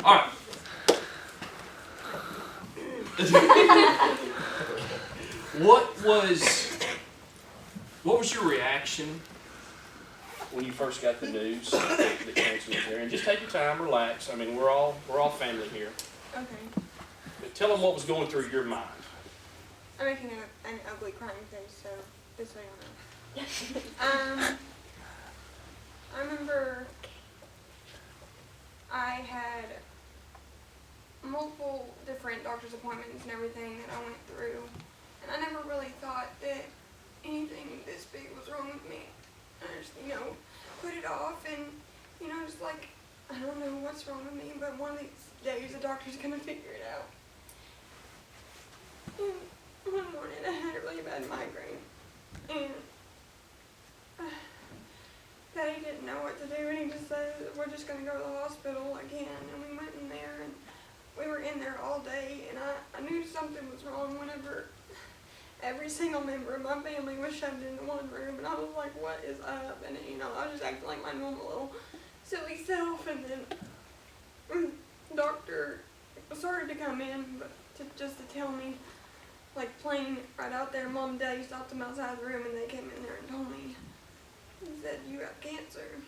All right. What was your reaction when you first got the news that cancer was there? And just take your time, relax. I mean, we're all family here. Okay. But tell them what was going through your mind. I'm making an ugly crying face, so this way you'll know. I remember I had multiple different doctor's appointments and everything that I went through, and I never really thought that anything this big was wrong with me. I just, put it off and, just like, I don't know what's wrong with me, but one of these days the doctor's gonna figure it out. And one morning I had a really bad migraine, and Daddy didn't know what to do, and he just said, we're just gonna go to the hospital again, and we went in there, and we were in there all day, and I knew something was wrong whenever every single member of my family was shoved into one room, and I was like, what is up? And, I was just acting like my normal little silly self, and then the doctor started to come in, but just to tell me, like plain right out there, Mom and Daddy stopped them outside the room, and they came in there and told me, he said, you have cancer.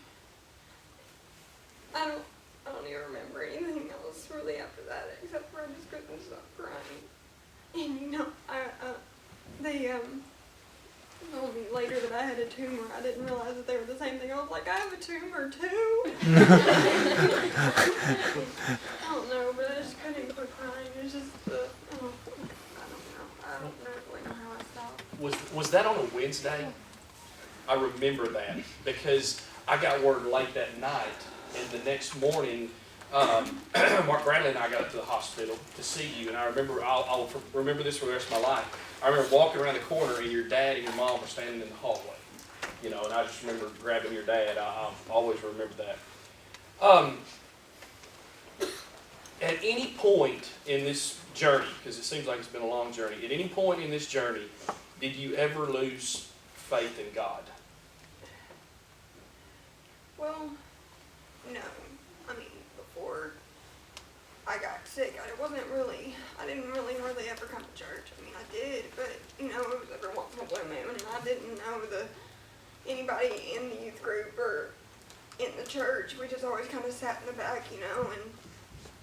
I don't even remember anything else really after that, except for I just couldn't stop crying. And they told me later that I had a tumor. I didn't realize that they were the same thing. I was like, I have a tumor too. I don't know, but I just couldn't quit crying. It's just I don't really know how I stopped. Was that on a Wednesday? I remember that because I got word late that night, and the next morning, Mark Bradley and I got up to the hospital to see you, and I remember, I'll remember this for the rest of my life. I remember walking around the corner, and your dad and your mom were standing in the hallway, and I just remember grabbing your dad. I'll always remember that. At any point in this journey, because it seems like it's been a long journey, at any point in this journey, did you ever lose faith in God? Well, no. I mean, before I got sick, I didn't really hardly ever come to church. I mean, I did, but, it was every once in a blue moon, and I didn't know anybody in the youth group or in the church. We just always kind of sat in the back, and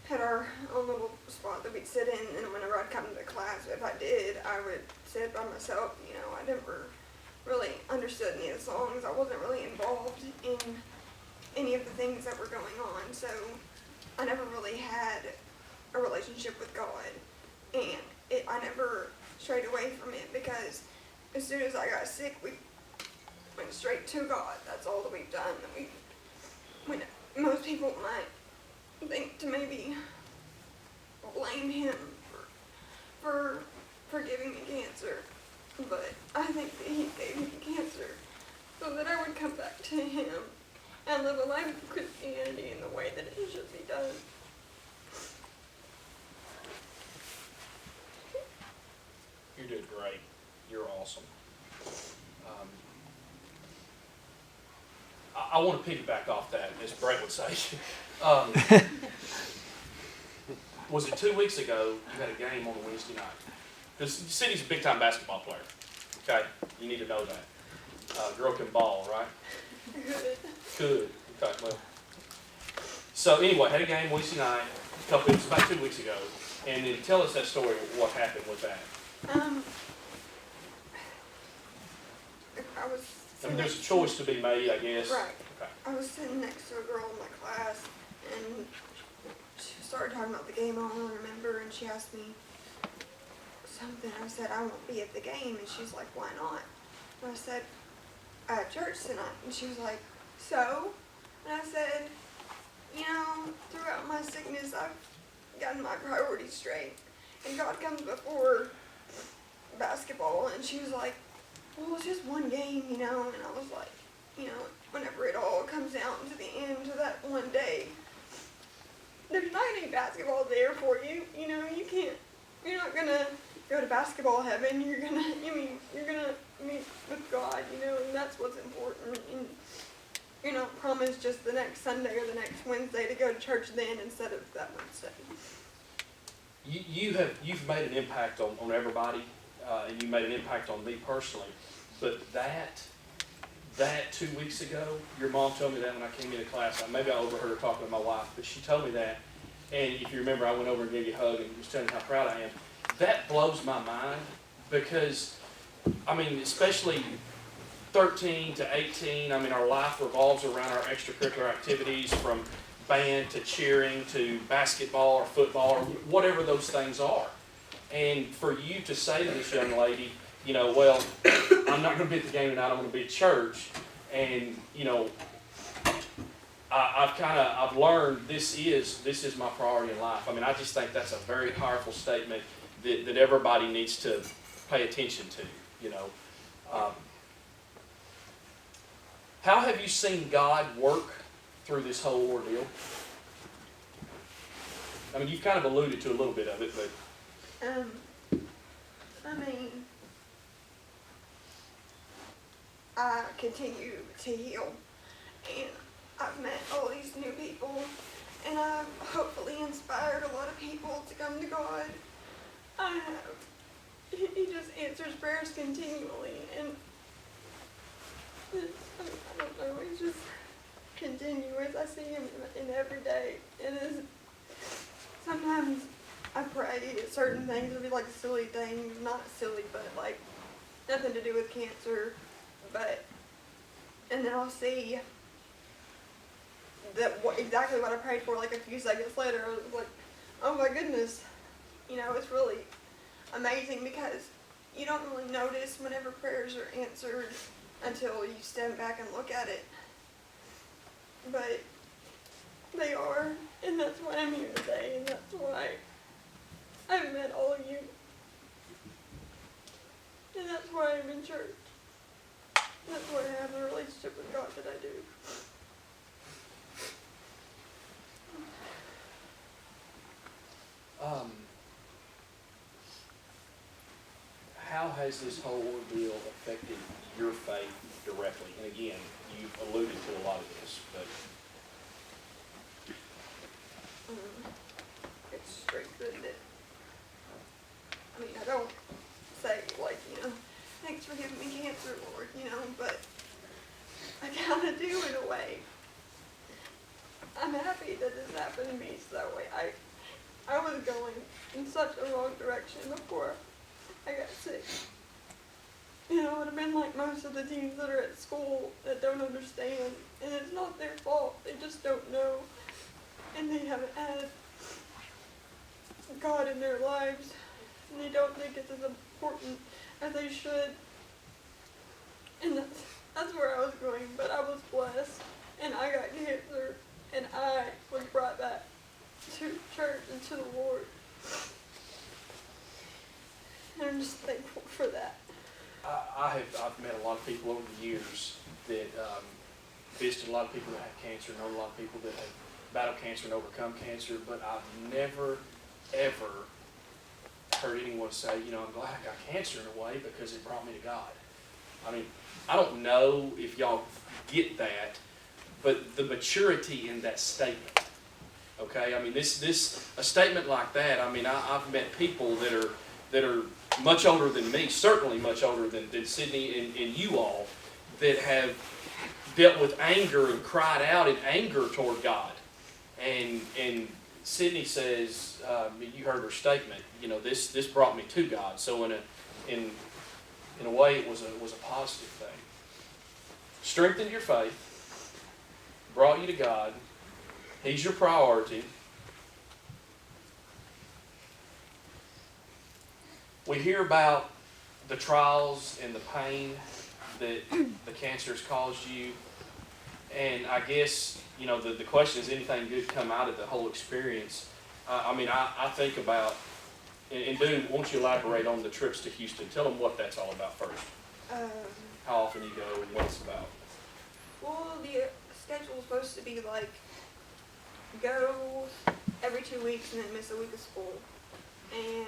had our own little spot that we'd sit in, and whenever I'd come to the class, if I did, I would sit by myself. I never really understood any of the songs. I wasn't really involved in any of the things that were going on, so I never really had a relationship with God, and I never strayed away from it, because as soon as I got sick, we went straight to God. That's all that we've done. When most people might think to maybe blame Him for giving me cancer, but I think that He gave me cancer so that I would come back to Him and live a life of Christianity in the way that it should be done. You did great. You're awesome. I want to piggyback off that, as Brett would say. Was it 2 weeks ago you had a game on a Wednesday night? Because Sydnie's a big-time basketball player. Okay? You need to know that. Girl can ball, right? Good. Okay, well. So anyway, had a game Wednesday night, it was about 2 weeks ago. And then tell us that story, what happened with that. There's a choice to be made, I guess. Right. Okay. I was sitting next to a girl in my class, and she started talking about the game, I don't remember, and she asked me something. I said, I won't be at the game, and she's like, why not? And I said, I have church tonight, and she was like, so? And I said, throughout my sickness, I've gotten my priorities straight, and God comes before basketball. And she was like, well, it's just one game, and I was like, whenever it all comes down to the end, to that one day, there's not any basketball there for you. You're not gonna go to basketball heaven. You're gonna meet with God, and that's what's important. And you're not promised just the next Sunday or the next Wednesday to go to church then instead of that Wednesday. You've made an impact on everybody, and you made an impact on me personally. But that 2 weeks ago, your mom told me that when I came into class. Maybe I overheard her talking to my wife, but she told me that. And if you remember, I went over and gave you a hug and was telling you how proud I am. That blows my mind because, I mean, especially 13 to 18, I mean, our life revolves around our extracurricular activities, from band to cheering to basketball or football or whatever those things are. And for you to say to this young lady, you know, well, I'm not going to be at the game tonight, I'm going to be at church, and, you know, I've learned this is my priority in life. I mean, I just think that's a very powerful statement that everybody needs to pay attention to, you know. How have you seen God work through this whole ordeal? I mean, you've kind of alluded to a little bit of it, but... I mean, I continue to heal, and I've met all these new people, and I've hopefully inspired a lot of people to come to God. I have. He just answers prayers continually, and I don't know, he's just continuous. I see him in every day, and sometimes I pray certain things, it'll be like silly things, not silly, but like nothing to do with cancer, and then I'll see exactly what I prayed for like a few seconds later. I was like, oh my goodness, you know, it's really amazing because you don't really notice whenever prayers are answered until you step back and look at it, but they are, and that's why I'm here today, and that's why I've met all of you, and that's why I'm in church. That's why I have the relationship with God that I do. How has this whole ordeal affected your faith directly? And again, you've alluded to a lot of this, but... It's strengthened it. I mean, I don't say, like, you know, thanks for giving me cancer, Lord, you know, but I kind of do in a way. I'm happy that this happened to me so that way. I was going in such a wrong direction before I got sick. You know, it would have been like most of the teens that are at school that don't understand, and it's not their fault, they just don't know, and they haven't had God in their lives, and they don't think it's as important as they should, and that's where I was going, but I was blessed, and I got cancer, and I was brought back to church and to the Lord, and I'm just thankful for that. I've met a lot of people over the years that visited a lot of people that have cancer, known a lot of people that have battled cancer and overcome cancer, but I've never, ever heard anyone say, you know, I'm glad I got cancer in a way because it brought me to God. I mean, I don't know if y'all get that, but the maturity in that statement, okay? I mean, a statement like that, I mean, I've met people that are much older than me, certainly much older than Sydney and you all, that have dealt with anger and cried out in anger toward God. And Sydney says, you heard her statement, you know, this brought me to God. So in a way, it was a positive thing. Strengthened your faith, brought you to God. He's your priority. We hear about the trials and the pain that the cancer has caused you. And I guess, you know, the question is, anything good come out of the whole experience? I mean, I think about, and Doone, won't you elaborate on the trips to Houston? Tell them what that's all about first. How often you go and what it's about. Well, the schedule is supposed to be like, go every 2 weeks and then miss a week of school. And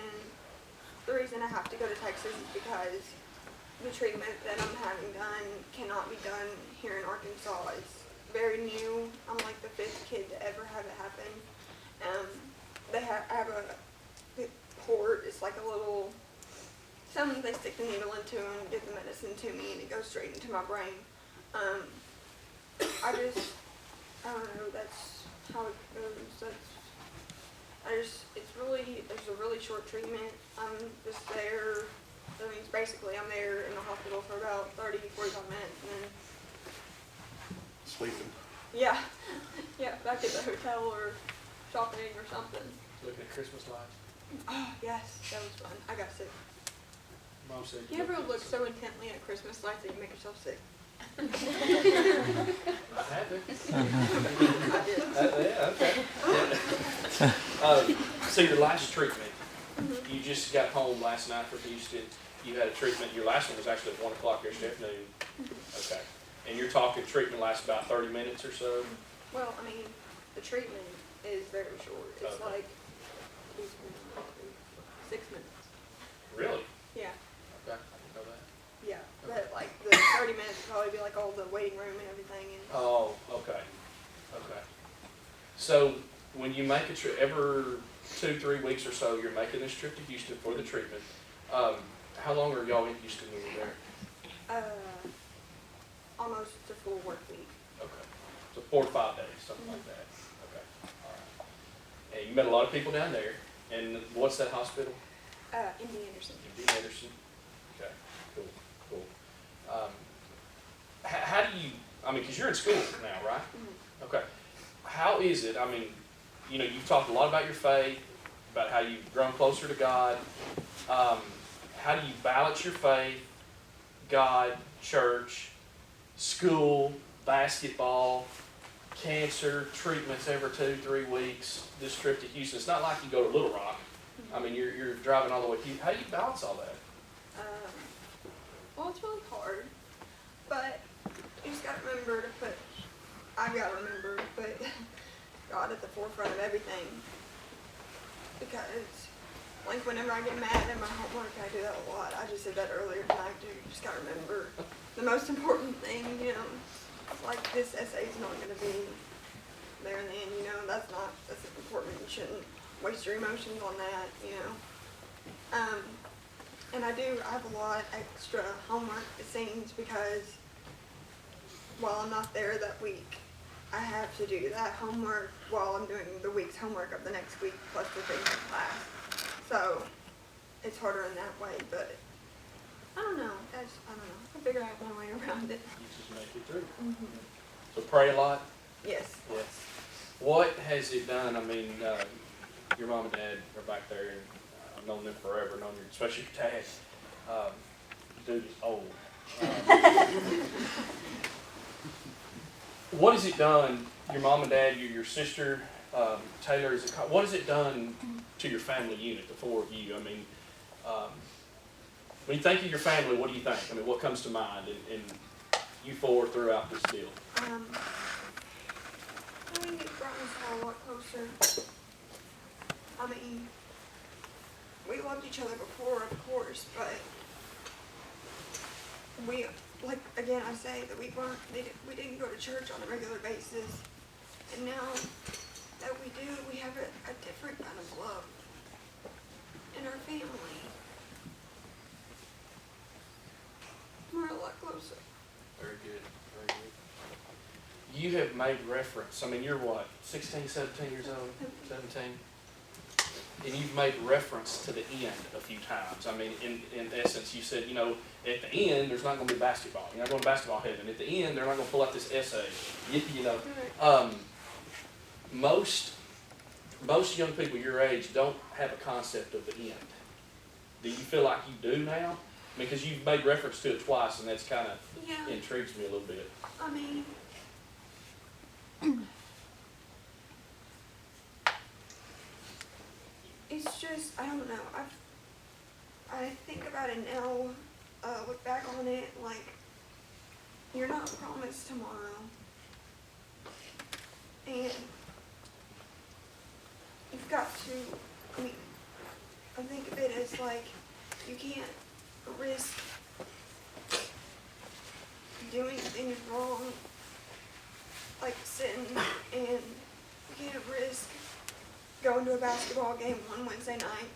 the reason I have to go to Texas is because the treatment that I'm having done cannot be done here in Arkansas. It's very new. I'm like the 5th kid to ever have it happen. I have a port. It's like a little something they stick the needle into and give the medicine to me, and it goes straight into my brain. I don't know. That's how it goes. There's a really short treatment. I'm just there. That means basically I'm there in the hospital for about 30, 45 minutes, and then Sleeping. yeah, back at the hotel or shopping or something. Looking at Christmas lights. Oh yes, that was fun. I got sick. Mom said. You ever look so intently at Christmas lights that you make yourself sick? I had to. I did. Yeah, okay. So your last treatment, you just got home last night from Houston. You had a treatment. Your last one was actually at 1 o'clock yesterday afternoon. Okay. And you're talking treatment lasts about 30 minutes or so? Well, I mean, the treatment is very short. It's Okay. like 6 minutes. Really? Yeah. Okay, I didn't know that. Yeah, but like the 30 minutes would probably be like all the waiting room and everything. And Oh, okay. Okay. So when you make a trip, every 2-3 weeks or so, you're making this trip to Houston for the treatment. How long are y'all in Houston when you're there? almost a full work week. Okay. So 4 to 5 days, something like that. Okay. All right. And you met a lot of people down there. And what's that hospital? MD Anderson. MD Anderson. Okay. Cool. How do you? I mean, because you're in school now, right? Mm-hmm. Okay. How is it? I mean, you've talked a lot about your faith, about how you've grown closer to God. How do you balance your faith, God, church, school, basketball, cancer, treatments every 2-3 weeks, this trip to Houston? It's not like you go to Little Rock. I mean, you're driving all the way to Houston. How do you balance all that? Well, it's really hard, but you just gotta remember to put, I've gotta remember to put God at the forefront of everything. Because, like, whenever I get mad at my homework, I do that a lot. I just said that earlier tonight, too. You just gotta remember the most important thing, like this essay is not gonna be there in the end, that's important. You shouldn't waste your emotions on that, And I have a lot extra homework, it seems, because while I'm not there that week, I have to do that homework while I'm doing the week's homework of the next week, plus the things in class. So, it's harder in that way, but I don't know. I'll figure out my way around it. You just make it through. Mm-hmm. So pray a lot? Yes. Yes. What has it done? I mean, your mom and dad are back there, and I've known them forever, especially your dad. Dude is old. What has it done, your mom and dad, your sister, Taylor, what has it done to your family unit, the 4 of you? I mean, when you think of your family, what do you think? I mean, what comes to mind in you 4 throughout this deal? I mean, it brought us all a lot closer. I mean, we loved each other before, of course, but we, like, again, I say that we didn't go to church on a regular basis, and now that we do, we have a different kind of love in our family. We're a lot closer. Very good, very good. You have made reference, I mean, you're what, 16, 17 years old? 17? And you've made reference to the end a few times. I mean, in essence, you said, at the end, there's not going to be basketball. You're not going to basketball heaven. At the end, they're not going to pull out this essay. Most young people your age don't have a concept of the end. Do you feel like you do now? Because you've made reference to it twice, and that's kind of intrigues me a little bit. I mean, it's just, I don't know. I think about it now, look back on it, like, you're not promised tomorrow. And you've got to, I think of it as like, you can't risk doing things wrong like sitting and we can't risk going to a basketball game one Wednesday night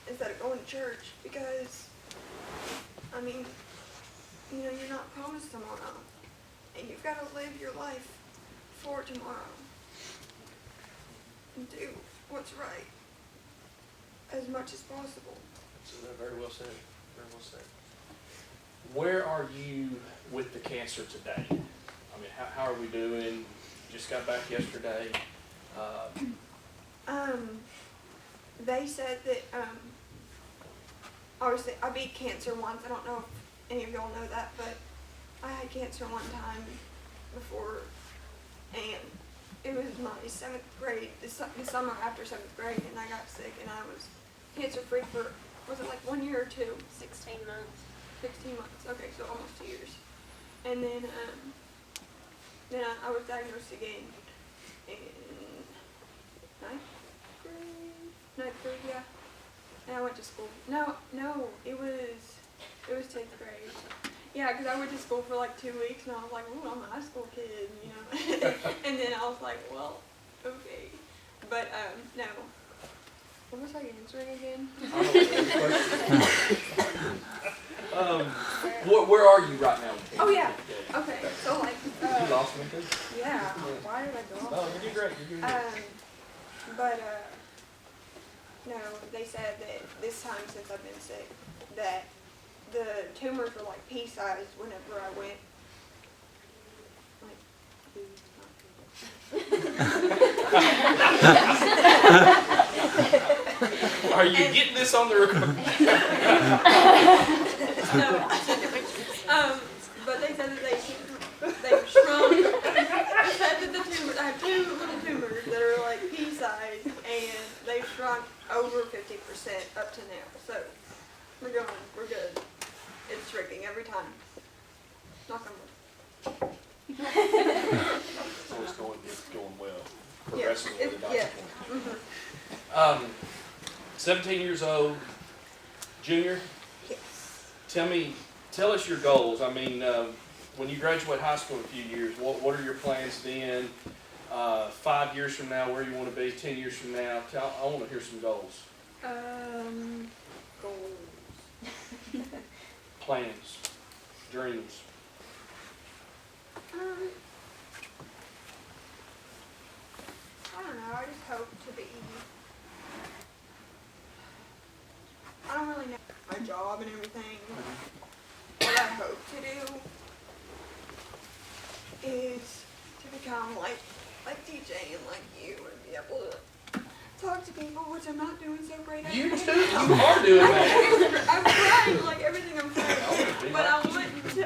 instead of going to church because, I mean, you know, you're not promised tomorrow. And you've got to live your life for tomorrow. And do what's right as much as possible. So very well said. Very well said. Where are you with the cancer today? I mean, how are we doing? Just got back yesterday. They said that, obviously I beat cancer once. I don't know if any of y'all know that, but I had cancer one time before, and it was my 7th grade, the summer after 7th grade, and I got sick, and I was cancer-free for, was it like 1 year or 2? 16 months. 16 months, okay, so almost 2 years. And then I was diagnosed again in 9th grade, yeah. And I went to school. No, it was 10th grade. Yeah, because I went to school for like 2 weeks, and I was like, ooh, I'm a high school kid, you know. And then I was like, well, okay. But, no. What was I answering again? Where are you right now? Oh, yeah. Okay, so like, You lost me too? yeah, why did I go off? Oh, you're doing great. You're doing great. But, no, they said that this time since I've been sick, that the tumors were like pea-sized whenever I went. Like, Are you getting this on the record? no. But they said that they shrunk. They said that the tumors, I have 2 little tumors that are like pea-sized, and they've shrunk over 50% up to now. So we're good. It's shrinking every time. Knock on wood. So it's going well. Progressively Yeah, with the doctor. yeah. 17 years old, junior. Yes. Tell us your goals. I mean, when you graduate high school in a few years, what are your plans then? 5 years from now, where you want to be? 10 years from now? I want to hear some goals. Goals. Plans, dreams. I don't know. I just hope to be. I don't really know my job and everything. What I hope to do is to become like DJ and like you and be able to talk to people, which I'm not doing so great at. You too. You are doing that. I'm trying like everything I'm trying, but I want to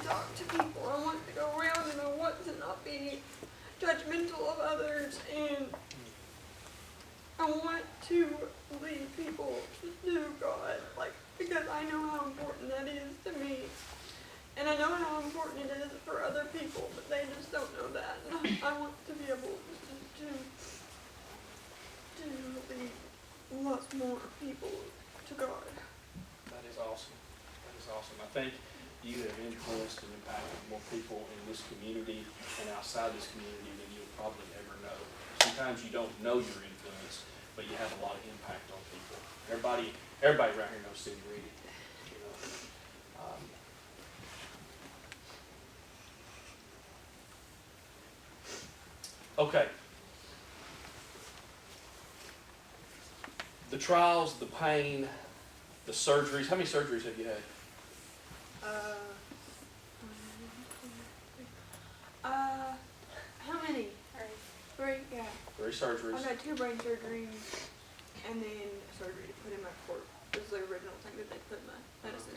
talk to people. I want to go around and I want to not be judgmental of others, and I want to lead people to God, like, because I know how important that is to me, and I know how important it is for other people, but they just don't know that, and I want to be able to lead lots more people to God. That is awesome. That is awesome. I think you have influenced and impacted more people in this community and outside this community than you'll probably ever know. Sometimes you don't know your influence, but you have a lot of impact on people. Everybody around here knows Sydnie Reedy. You know. Okay. The trials, the pain, the surgeries. How many surgeries have you had? How many? 3, yeah. 3 surgeries. I've had 2 brain surgeries, and then surgery to put in my port. This is the original thing that they put my medicine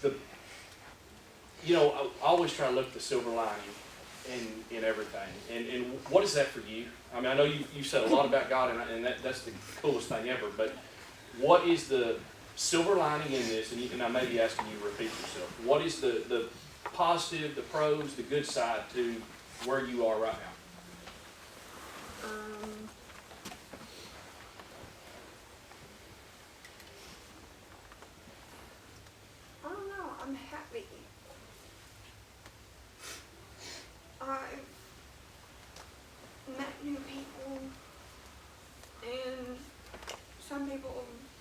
in. You know, I always try to look at the silver lining in everything. And what is that for you? I mean, I know you said a lot about God, and that's the coolest thing ever, but what is the silver lining in this? And I may be asking you to repeat yourself. What is the positive, the pros, the good side to where you are right now? I don't know. I'm happy.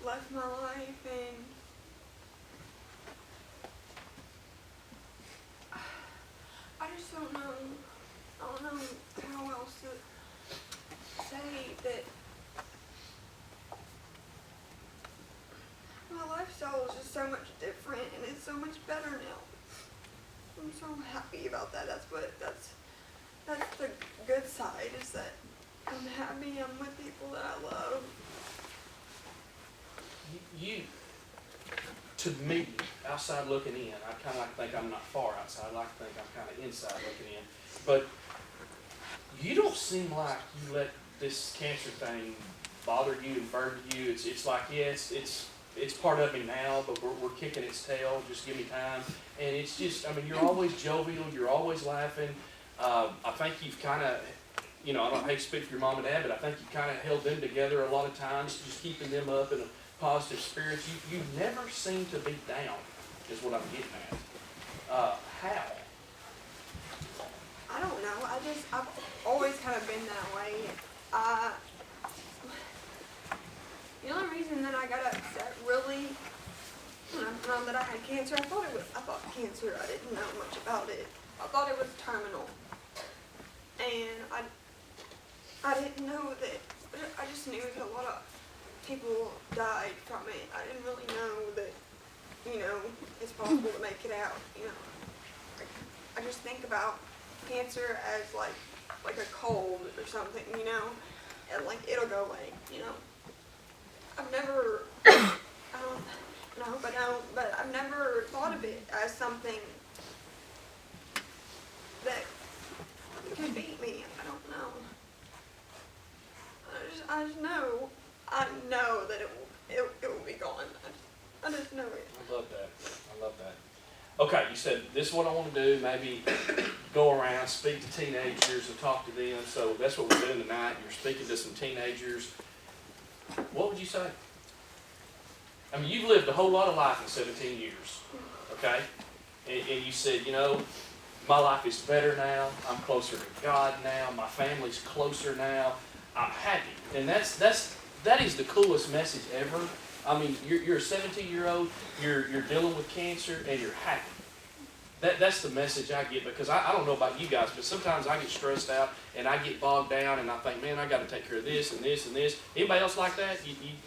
left my life, and I just don't know. I don't know how else to say that my lifestyle is just so much different, and it's so much better now. I'm so happy about that. That's the good side, is that I'm happy. I'm with people that I love. You, to me, outside looking in, I kind of like to think I'm not far outside. I like to think I'm kind of inside looking in. But you don't seem like you let this cancer thing bother you and burden you. It's like, yeah, it's part of me now, but we're kicking its tail. Just give me time. And it's just, I mean, you're always jovial. You're always laughing. I think you've kind of, I don't hate to speak for your mom and dad, but I think you kind of held them together a lot of times, just keeping them up in a positive spirit. You never seem to be down, is what I'm getting at. How? I don't know. I've always kind of been that way. The only reason that I got upset really, when I found that I had cancer, I thought cancer, I didn't know much about it. I thought it was terminal. And I didn't know that, I just knew that a lot of people died from it. I didn't really know that, it's possible to make it out, I just think about cancer as like a cold or something, and like it'll go away, I've never, but I've never thought of it as something that could beat me. I don't know. I know that it will be gone. I just know it. I love that. Okay, you said this is what I want to do. Maybe go around, speak to teenagers and talk to them. So that's what we're doing tonight. You're speaking to some teenagers. What would you say? I mean, you've lived a whole lot of life in 17 years, okay? And you said, my life is better now. I'm closer to God now. My family's closer now. I'm happy. And that is the coolest message ever. I mean, you're a 17-year-old, you're dealing with cancer, and you're happy. That's the message I get, because I don't know about you guys, but sometimes I get stressed out and I get bogged down and I think, man, I got to take care of this and this and this. Anybody else like that?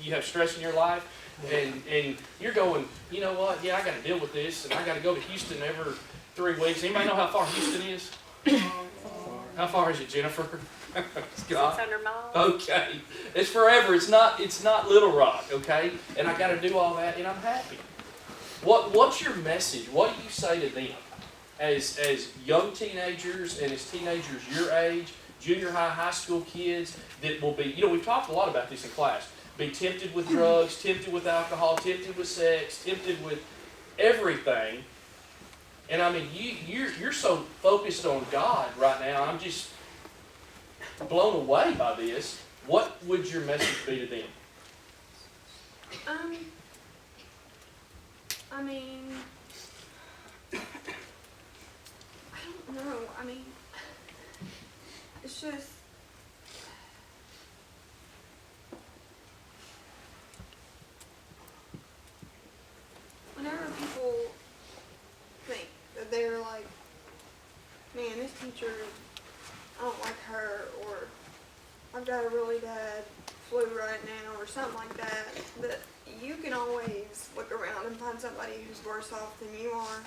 You have stress in your life and you're going, you know what? Yeah, I got to deal with this, and I got to go to Houston every 3 weeks. Anybody know how far Houston is? How far is it, Jennifer? 600 miles. Okay, it's forever. It's not Little Rock. Okay, and I got to do all that, and I'm happy. What's your message? What do you say to them as young teenagers and as teenagers your age, junior high, high school kids that will be, we've talked a lot about this in class, be tempted with drugs, tempted with alcohol, tempted with sex, tempted with everything. And I mean, you're so focused on God right now. I'm just blown away by this. What would your message be to them? I mean, I don't know. I mean, it's just, whenever people think that they're like, man, this teacher, I don't like her, or I've got a really bad flu right now, or something like that, that you can always look around and find somebody who's worse off than you are.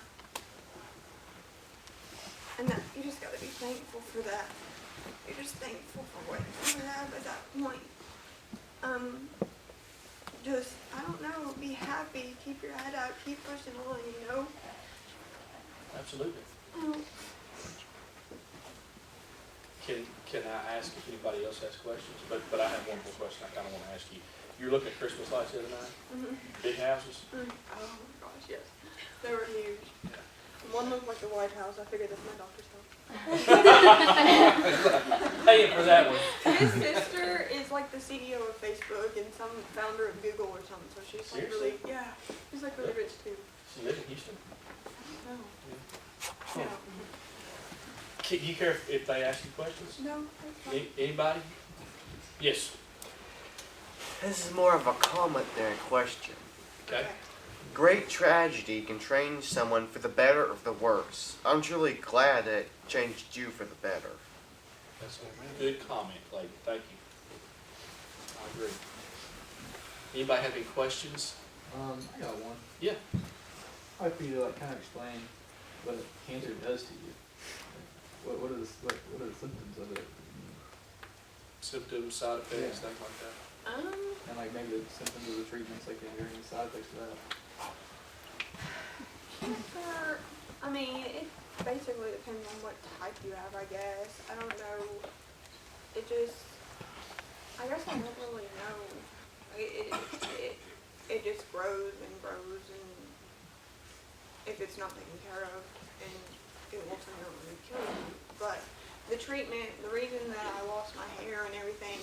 And that you just gotta be thankful for that. You're just thankful for what you have at that point. Just, I don't know, be happy, keep your head out, keep pushing on, Absolutely. Um, Can I ask if anybody else has questions? But I have one more question I kind of want to ask you. You were looking at Christmas lights the other night? Mm-hmm. Big houses? Oh my gosh, yes. They were huge. Yeah. One looked like the White House. I figured that's my doctor's house. Paying for that one. His sister is like the CEO of Facebook and some founder of Google or something. So she's like Seriously? really, yeah, she's like really rich too. She live in Houston? No. Yeah. You care if they ask you questions? No, that's fine. Anybody? Yes. This is more of a comment than a question. Okay? Great tragedy can change someone for the better or the worse. I'm truly glad that it changed you for the better. That's a good comment, Clayton. Thank you. I agree. Anybody have any questions? I got one. Yeah. I'd like for you to kind of explain what cancer does to you. What are the symptoms of it? Symptoms, side effects, Yeah. things like that. And like maybe the symptoms of the treatments, like are there any side effects to that? Cancer, I mean, it basically depends on what type you have, I guess. I don't know. It just, I guess I don't really know. It just grows and grows, and if it's not taken care of, and it will ultimately kill you. But the treatment, the reason that I lost my hair and everything,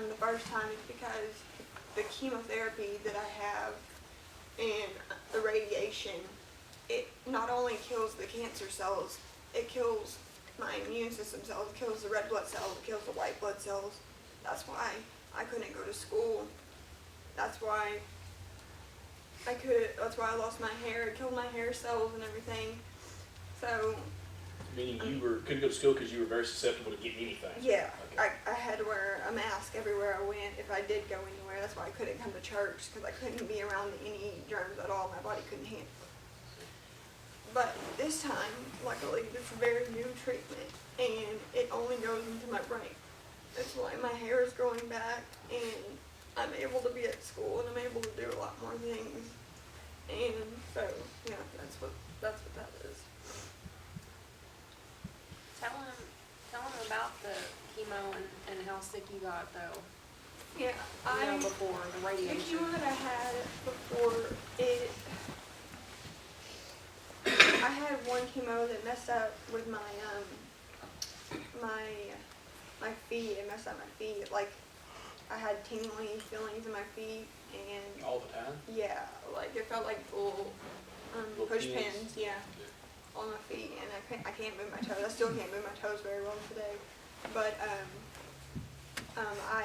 the first time is because the chemotherapy that I have and the radiation, it not only kills the cancer cells, it kills my immune system cells, it kills the red blood cells, it kills the white blood cells. That's why I couldn't go to school. That's why I lost my hair. It killed my hair cells and everything. So, Meaning you couldn't go to school because you were very susceptible to getting anything. yeah, Okay. I had to wear a mask everywhere I went if I did go anywhere. That's why I couldn't come to church, because I couldn't be around any germs at all. My body couldn't handle it. But this time, luckily, it's a very new treatment, and it only goes into my brain. That's why my hair is growing back, and I'm able to be at school, and I'm able to do a lot more things. And so, yeah, that's what that is. Tell him about the chemo and how sick you got though. Yeah, You know, before the the radiation. chemo that I had before it, I had one chemo that messed up with my my feet. It messed up my feet. Like, I had tingling feelings in my feet, and All the time? yeah, like it felt like little Little push pins? pins, yeah, on my feet, and I can't move my toes. I still can't move my toes very well today, but I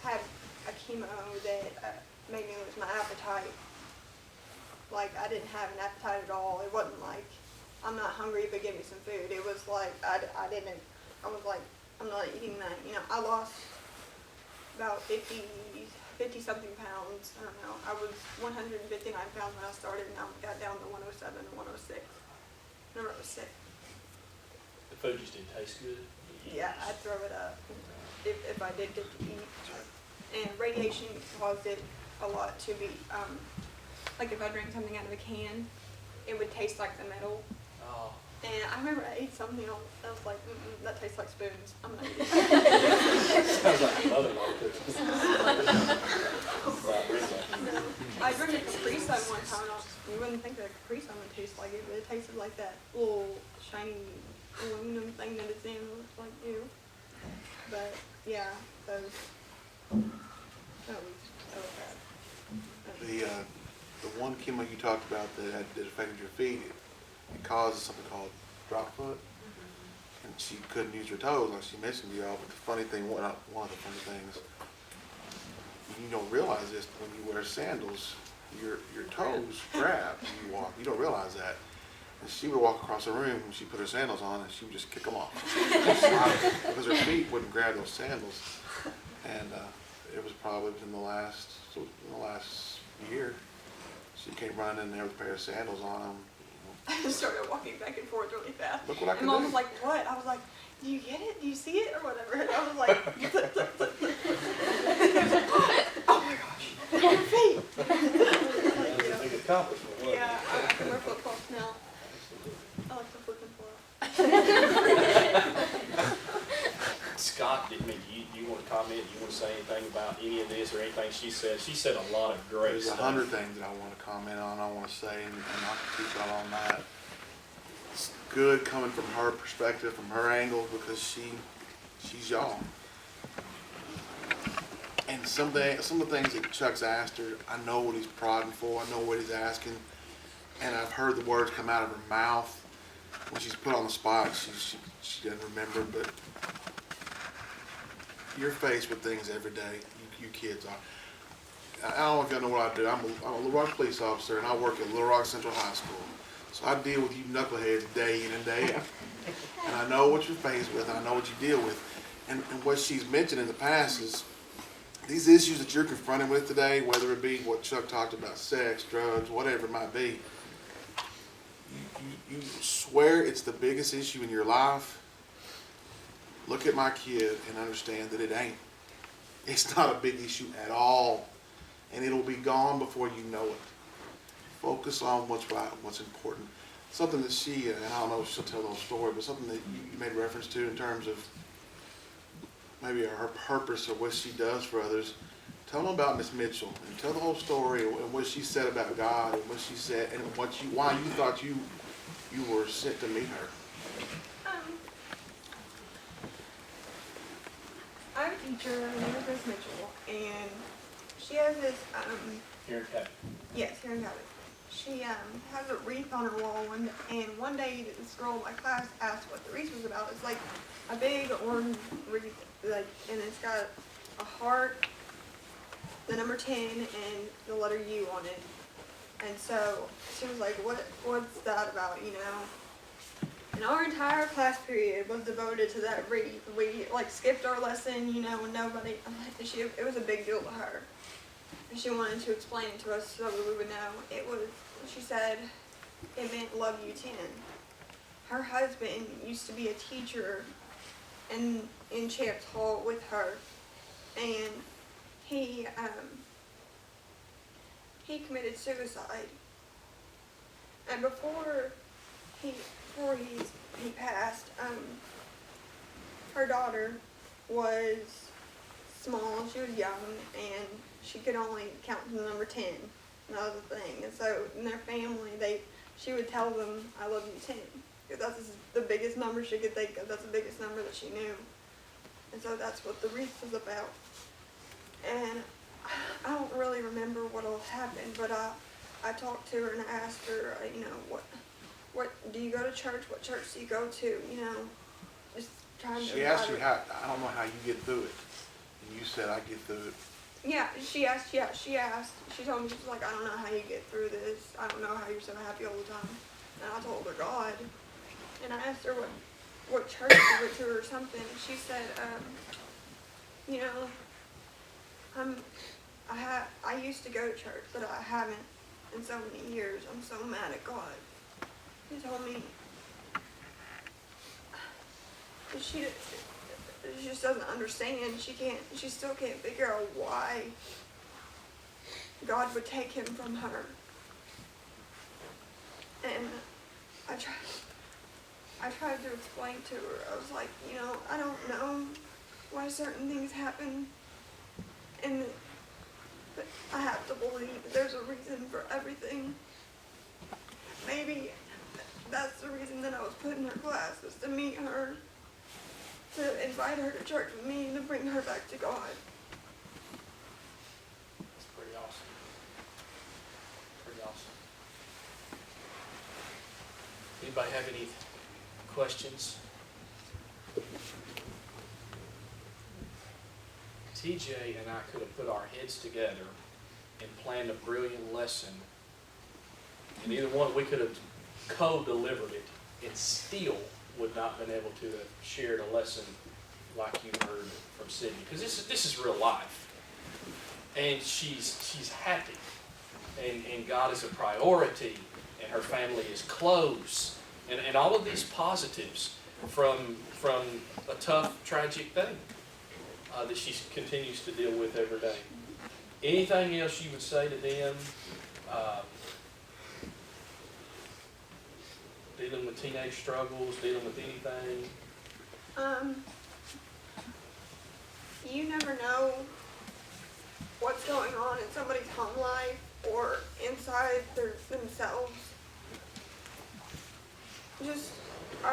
had a chemo that made me lose my appetite. Like, I didn't have an appetite at all. It wasn't like, I'm not hungry, but give me some food. It was like, I was like, I'm not eating that. You know, I lost about 50 something pounds. I don't know. I was 159 pounds when I started, and I got down to 107 and 106. Remember, I was sick. The food just didn't taste good? Yeah, I'd throw it up if I did get to eat. And radiation caused it a lot to be, like if I drank something out of a can, it would taste like the metal. Oh. And I remember I ate something else. I was like, that tastes like spoons. I'm not eating that. Sounds like your mother-in-law cooking. I drank a Capri Sun one time. You wouldn't think that a Capri Sun would taste like it, but it tasted like that little shiny aluminum thing that it's in. It looks like you. But yeah, that was bad. The one chemo you talked about that affected your feet, it causes something called drop foot, and she couldn't use her toes like she mentioned to y'all. But the funny thing, one of the funny things, you don't realize this, but when you wear sandals, your toes grab when you walk. You don't realize that. And she would walk across the room when she put her sandals on, and she would just kick them off because her feet wouldn't grab those sandals. And it was probably within the last year, she came running in there with a pair of sandals on. I just started walking back and forth really fast. Look what I can and Mom do. was like, what? I was like, do you get it? Do you see it? Or whatever. And I was like, oh my gosh, my feet. It's a big accomplishment, wasn't it? Yeah, I can wear flip-flops now. I like the flip and flop. Scott, you want to comment? You want to say anything about any of this or anything she said? She said a lot of great There's stuff. 100 things that I want to comment on, I want to say, and I can teach y'all on that. It's good coming from her perspective, from her angle, because she's y'all. And some of the things that Chuck's asked her, I know what he's prodding for, I know what he's asking, and I've heard the words come out of her mouth. When she's put on the spot, she doesn't remember, but you're faced with things every day. You kids are. I don't know if y'all know what I do. I'm a Little Rock police officer, and I work at Little Rock Central High School. So I deal with you knuckleheads day in and day out. And I know what you're faced with, and I know what you deal with. And what she's mentioned in the past is these issues that you're confronted with today, whether it be what Chuck talked about, sex, drugs, whatever it might be, you swear it's the biggest issue in your life. Look at my kid and understand that it ain't. It's not a big issue at all. And it'll be gone before you know it. Focus on what's right, what's important. Something that she, and I don't know if she'll tell the whole story, but something that you made reference to in terms of maybe her purpose or what she does for others. Tell them about Miss Mitchell and tell the whole story and what she said about God and what she said and why you thought you were sent to meet her. I have a teacher, her name is Miss Mitchell, and she has this, Here in Cabot. yes, here in Cabot. She has a wreath on her wall, and one day this girl in my class asked what the wreath was about. It's like a big orange wreath, like, and it's got a heart, the number 10, and the letter U on it. And so she was like, what's that about, you know? And our entire class period was devoted to that wreath. We like skipped our lesson, you know, and nobody, it was a big deal to her. And she wanted to explain it to us so that we would know. She said, it meant love you 10. Her husband used to be a teacher in Champs Hall with her. And he committed suicide. And before he passed, her daughter was small, she was young, and she could only count to the number 10. And that was the thing. And so in their family, she would tell them, I love you 10. Because that's the biggest number she could think of. That's the biggest number that she knew. And so that's what the wreath was about. And I don't really remember what all happened, but I talked to her and I asked her, you know, what do you go to church? What church do you go to? You know, just trying to. She asked you how, I don't know how you get through it. And you said, I get through it. Yeah, she asked. She told me, she was like, I don't know how you get through this. I don't know how you're so happy all the time. And I told her God. And I asked her what church she went to or something. And she said, you know, I used to go to church, but I haven't in so many years. I'm so mad at God. He told me she just doesn't understand. She still can't figure out why God would take him from her. And I tried to explain to her. I was like, you know, I don't know why certain things happen, but I have to believe that there's a reason for everything. Maybe that's the reason that I was put in her class, was to meet her, to invite her to church with me, and to bring her back to God. That's pretty awesome. Pretty awesome. Anybody have any questions? TJ and I could have put our heads together and planned a brilliant lesson, and either one, we could have co-delivered it and still would not have been able to have shared a lesson like you heard from Sydnie, because this is real life, and she's happy, and God is a priority, and her family is close, and all of these positives from a tough, tragic thing that she continues to deal with every day. Anything else you would say to them? Dealing with teenage struggles, dealing with anything? You never know what's going on in somebody's home life or inside themselves. I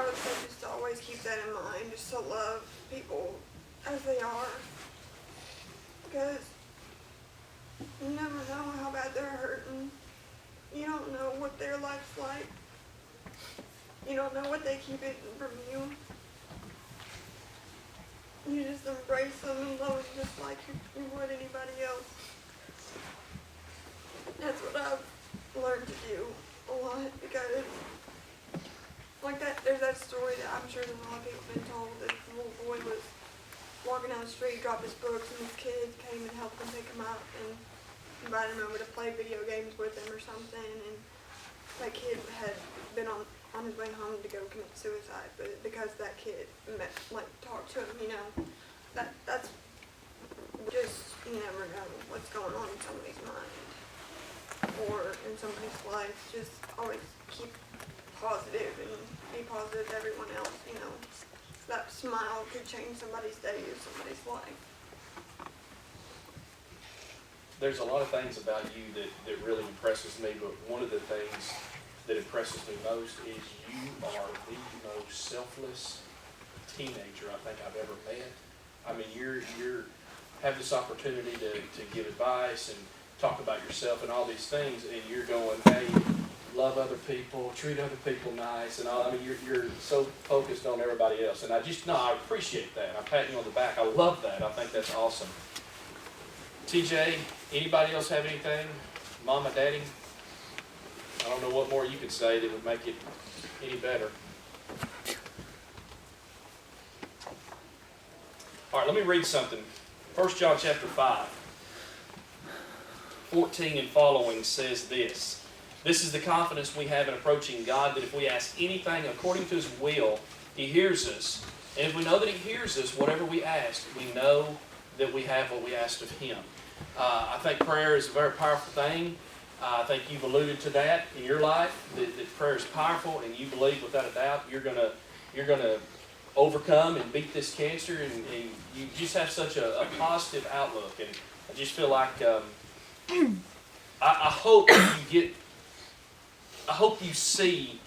would say just to always keep that in mind, just to love people as they are. Because you never know how bad they're hurting. You don't know what their life's like. You don't know what they keep hidden from you. You just embrace them and what I've learned to do a lot, because like that, there's that story that I'm sure that a lot of people have been told, that the little boy was walking down the street, dropped his books, and his kids came and helped him pick him up and invited him over to play video games with them or something, and that kid had been on his way home to go commit suicide, but because that kid talked to him, that's just, you never know what's going on in somebody's mind or in somebody's life. Just always keep positive and be positive to everyone else, That smile could change somebody's day or somebody's life. There's a lot of things about you that really impresses me, but one of the things that impresses me most is you are the most selfless teenager I think I've ever met. I mean, you're have this opportunity to give advice and talk about yourself and all these things, and you're going, hey, love other people, treat other people nice, and all. I mean, you're so focused on everybody else, and I appreciate that. I'm patting you on the back. I love that. I think that's awesome. TJ, anybody else have anything? Mama, Daddy? I don't know what more you could say that would make it any better. All right, let me read something. 1 John chapter 5, 14 and following says this. This is the confidence we have in approaching God, that if we ask anything according to His will, He hears us. And if we know that He hears us, whatever we ask, we know that we have what we asked of Him. I think prayer is a very powerful thing. I think you've alluded to that in your life, that prayer is powerful, and you believe without a doubt you're gonna overcome and beat this cancer, and you just have such a positive outlook. And I just feel like I hope you see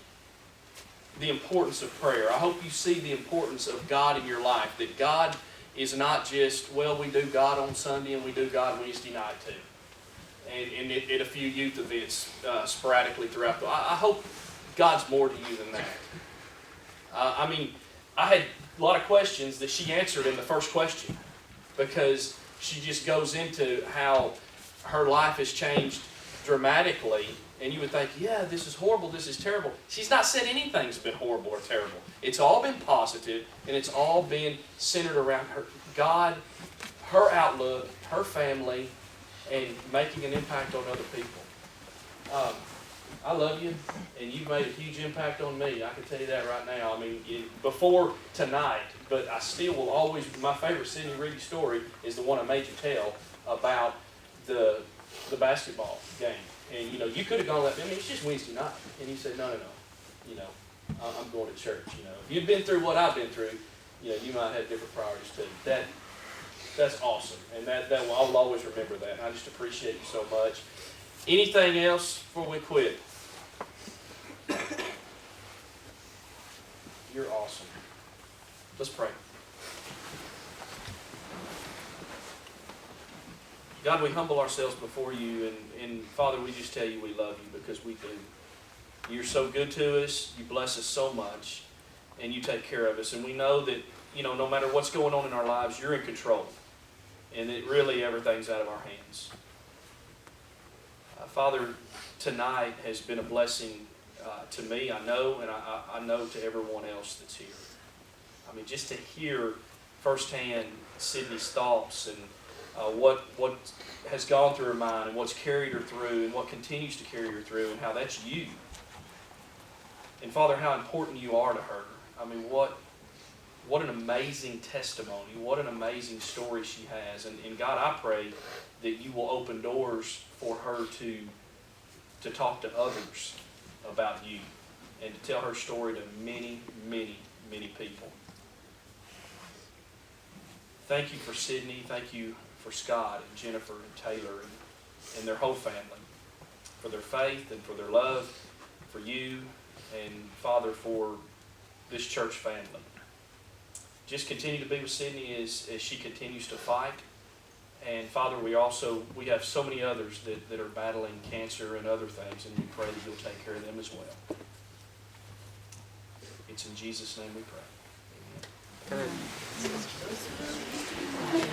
the importance of prayer. I hope you see the importance of God in your life, that God is not just, well, we do God on Sunday and we do God Wednesday night too, and at a few youth events sporadically throughout the. I hope God's more to you than that. I mean, I had a lot of questions that she answered in the first question, because she just goes into how her life has changed dramatically, and you would think, yeah, this is horrible, this is terrible. She's not said anything's been horrible or terrible. It's all been positive, and it's all been centered around her, God, her outlook, her family, and making an impact on other people. I love you, and you've made a huge impact on me. I can tell you that right now. I mean, before tonight, but I still will always, my favorite Sydney Reedy story is the one I made you tell about the basketball game. And, you could have gone like, it's just Wednesday night. And he said, no. I'm going to church. If you'd been through what I've been through, you might have different priorities too. That's awesome. And I will always remember that. And I just appreciate you so much. Anything else before we quit? You're awesome. Let's pray. God, we humble ourselves before you, and Father, we just tell you we love you, because we do. You're so good to us, you bless us so much, and you take care of us. And we know that, no matter what's going on in our lives, you're in control, and that really everything's out of our hands. Father, tonight has been a blessing to me, I know, and I know to everyone else that's here. I mean, just to hear firsthand Sydney's thoughts and what has gone through her mind, and what's carried her through, and what continues to carry her through, and how that's you. And Father, how important you are to her. I mean, what an amazing testimony, what an amazing story she has. And God, I pray that you will open doors for her to talk to others about you, and to tell her story to many, many, many people. Thank you for Sydney. Thank you for Scott and Jennifer and Taylor and their whole family, for their faith and for their love for you, and Father, for this church family. Just continue to be with Sydney as she continues to fight. And Father, we have so many others that are battling cancer and other things, and we pray that you'll take care of them as well. It's in Jesus' name we pray. Amen.